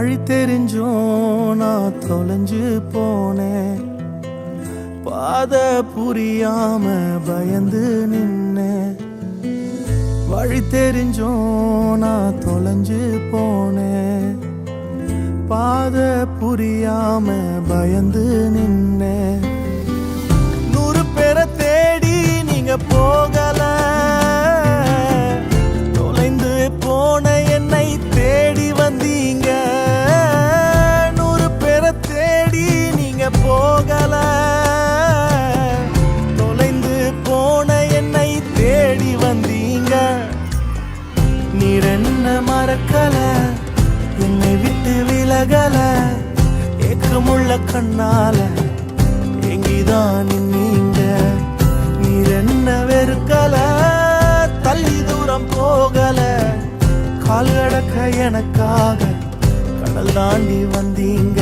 வழி தெரிஞ்சும் நான் தொலைஞ்சு போனேன், பாத புரியாம பயந்து நின்னேன். வழி தெரிஞ்சும் நான் தொலைஞ்சு போனேன், பாத புரியாம பயந்து நின்னேன். 100 பேரை தேடி நீங்க போகல, தொலைந்து போன என்னை தேடி வந்தீங்க. 100 பேரை தேடி நீங்க போகல, தொலைந்து போன என்னை தேடி வந்தீங்க. நீர் என்ன மறக்கல, என்னை விட்டு விலகல, ஏக்கமுள்ள கண்ணால எங்கிதான் நீங்க. நீர் என்ன வெறுக்கல, தள்ளி தூரம் போகல, கால் கடக்க எனக்காக கடல் தாண்டி வந்தீங்க.